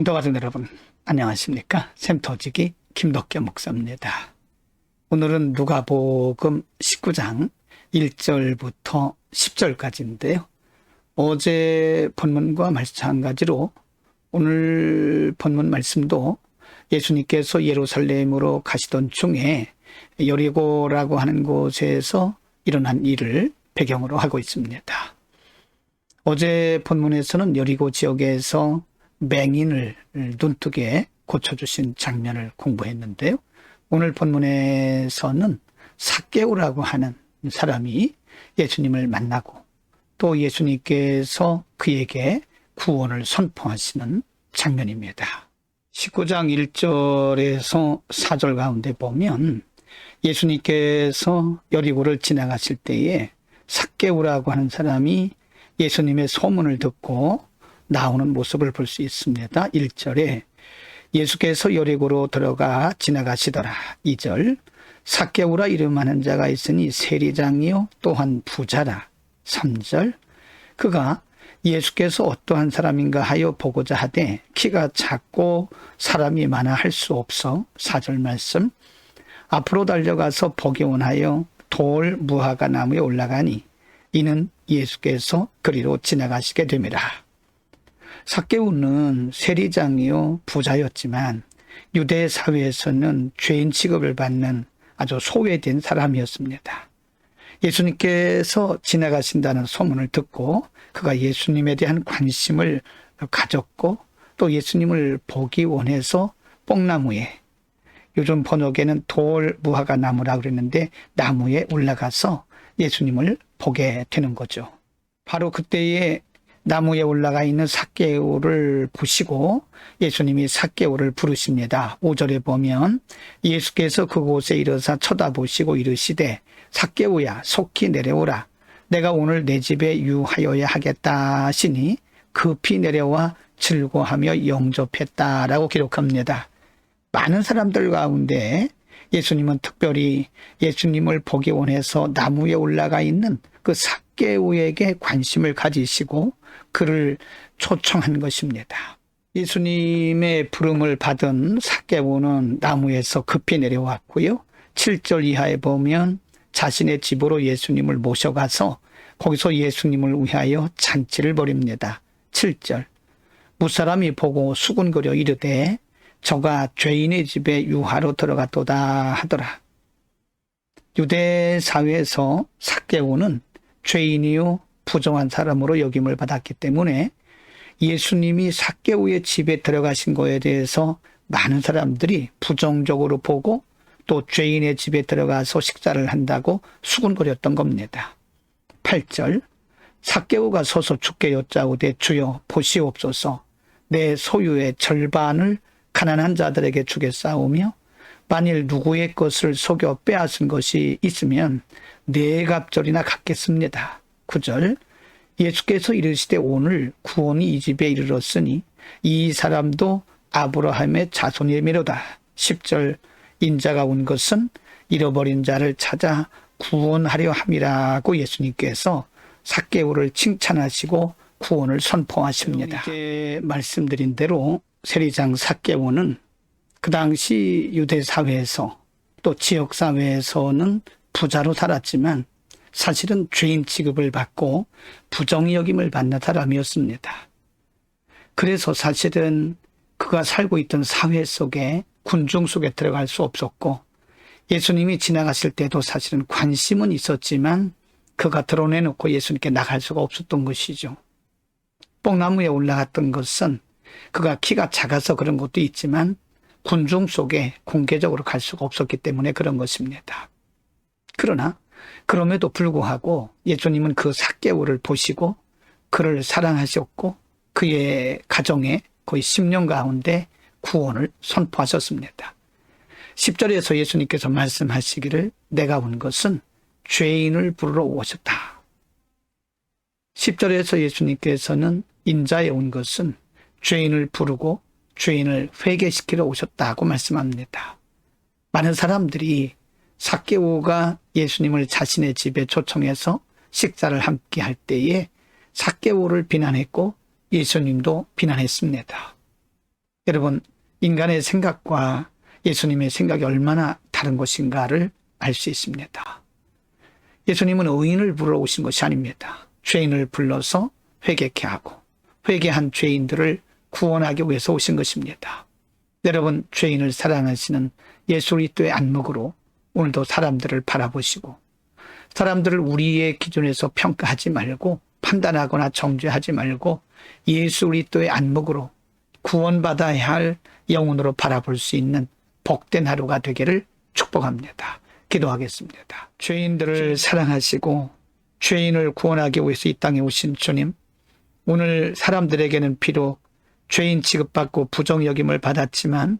성도가족 여러분, 안녕하십니까? 샘터지기 김덕겸 목사입니다. 오늘은 누가복음 19장 1절부터 10절까지인데요. 어제 본문과 마찬가지로 오늘 본문 말씀도 예수님께서 예루살렘으로 가시던 중에 여리고라고 하는 곳에서 일어난 일을 배경으로 하고 있습니다. 어제 본문에서는 여리고 지역에서 맹인을 눈뜨게 고쳐주신 장면을 공부했는데요. 오늘 본문에서는 삭개오라고 하는 사람이 예수님을 만나고 또 예수님께서 그에게 구원을 선포하시는 장면입니다. 19장 1절에서 4절 가운데 보면 예수님께서 여리고를 지나가실 때에 삭개오라고 하는 사람이 예수님의 소문을 듣고 나오는 모습을 볼 수 있습니다. 1절에 예수께서 여리고로 들어가 지나가시더라. 2절 삭개오라 이름하는 자가 있으니 세리장이요 또한 부자라. 3절 그가 예수께서 어떠한 사람인가 하여 보고자 하되 키가 작고 사람이 많아 할 수 없어. 4절 말씀 앞으로 달려가서 보기 원하여 돌 무화과 나무에 올라가니 이는 예수께서 그리로 지나가시게 됩니다. 삭개오는 세리장이요 부자였지만 유대 사회에서는 죄인 취급을 받는 아주 소외된 사람이었습니다. 예수님께서 지나가신다는 소문을 듣고 그가 예수님에 대한 관심을 가졌고 또 예수님을 보기 원해서 뽕나무에, 요즘 번역에는 돌 무화과 나무라고 그랬는데 나무에 올라가서 예수님을 보게 되는 거죠. 바로 그때에 나무에 올라가 있는 삭개오를 보시고 예수님이 삭개오를 부르십니다. 5절에 보면 예수께서 그곳에 이르사 쳐다보시고 이르시되 삭개오야 속히 내려오라. 내가 오늘 내 집에 유하여야 하겠다 하시니 급히 내려와 즐거하며 영접했다라고 기록합니다. 많은 사람들 가운데 예수님은 특별히 예수님을 보기 원해서 나무에 올라가 있는 그 삭개오에게 관심을 가지시고 그를 초청한 것입니다. 예수님의 부름을 받은 삭개오는 나무에서 급히 내려왔고요. 7절 이하에 보면 자신의 집으로 예수님을 모셔가서 거기서 예수님을 위하여 잔치를 벌입니다. 7절 무사람이 보고 수군거려 이르되 저가 죄인의 집에 유하로 들어갔도다 하더라. 유대 사회에서 삭개오는 죄인이요 부정한 사람으로 여김을 받았기 때문에 예수님이 삭개오의 집에 들어가신 거에 대해서 많은 사람들이 부정적으로 보고 또 죄인의 집에 들어가서 식사를 한다고 수군거렸던 겁니다. 8절 삭개오가 서서 주께 여짜오되 주여 보시옵소서 내 소유의 절반을 가난한 자들에게 주겠사오며 만일 누구의 것을 속여 빼앗은 것이 있으면 네 갑절이나 갚겠습니다. 9절 예수께서 이르시되 오늘 구원이 이 집에 이르렀으니 이 사람도 아브라함의 자손이미로다. 10절 인자가 온 것은 잃어버린 자를 찾아 구원하려 함이라고 예수님께서 삭개오를 칭찬하시고 구원을 선포하십니다. 이제 말씀드린 대로 세리장 삭개오는 그 당시 유대 사회에서 또 지역 사회에서는 부자로 살았지만 사실은 죄인 취급을 받고 부정의 여김을 받는 사람이었습니다. 그래서 사실은 그가 살고 있던 사회 속에 군중 속에 들어갈 수 없었고 예수님이 지나가실 때도 사실은 관심은 있었지만 그가 드러내놓고 예수님께 나갈 수가 없었던 것이죠. 뽕나무에 올라갔던 것은 그가 키가 작아서 그런 것도 있지만 군중 속에 공개적으로 갈 수가 없었기 때문에 그런 것입니다. 그러나 그럼에도 불구하고 예수님은 그 삭개오를 보시고 그를 사랑하셨고 그의 가정에 거의 10년 가운데 구원을 선포하셨습니다. 10절에서 예수님께서 말씀하시기를 내가 온 것은 죄인을 부르러 오셨다. 10절에서 예수님께서는 인자에 온 것은 죄인을 부르고 죄인을 회개시키러 오셨다고 말씀합니다. 많은 사람들이 삭개오가 예수님을 자신의 집에 초청해서 식사를 함께 할 때에 삭개오를 비난했고 예수님도 비난했습니다. 여러분, 인간의 생각과 예수님의 생각이 얼마나 다른 것인가를 알 수 있습니다. 예수님은 의인을 부르러 오신 것이 아닙니다. 죄인을 불러서 회개케 하고 회개한 죄인들을 구원하기 위해서 오신 것입니다. 여러분, 죄인을 사랑하시는 예수 그리스도의 안목으로 오늘도 사람들을 바라보시고 사람들을 우리의 기준에서 평가하지 말고 판단하거나 정죄하지 말고 예수 그리스도의 안목으로 구원받아야 할 영혼으로 바라볼 수 있는 복된 하루가 되기를 축복합니다. 기도하겠습니다. 죄인들을 사랑하시고 죄인을 구원하기 위해서 이 땅에 오신 주님, 오늘 사람들에게는 비록 죄인 취급받고 부정여김을 받았지만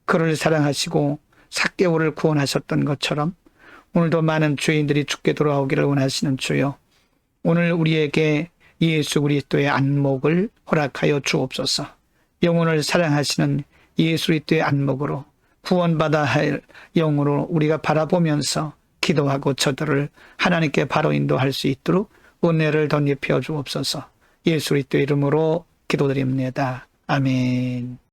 그를 사랑하시고 삭개오를 구원하셨던 것처럼 오늘도 많은 죄인들이 죽게 돌아오기를 원하시는 주여, 오늘 우리에게 예수 그리스도의 안목을 허락하여 주옵소서. 영혼을 사랑하시는 예수 그리스도의 안목으로 구원받아야 할 영으로 우리가 바라보면서 기도하고 저들을 하나님께 바로 인도할 수 있도록 은혜를 덧입혀 주옵소서. 예수 그리스도의 이름으로 기도드립니다. 아멘.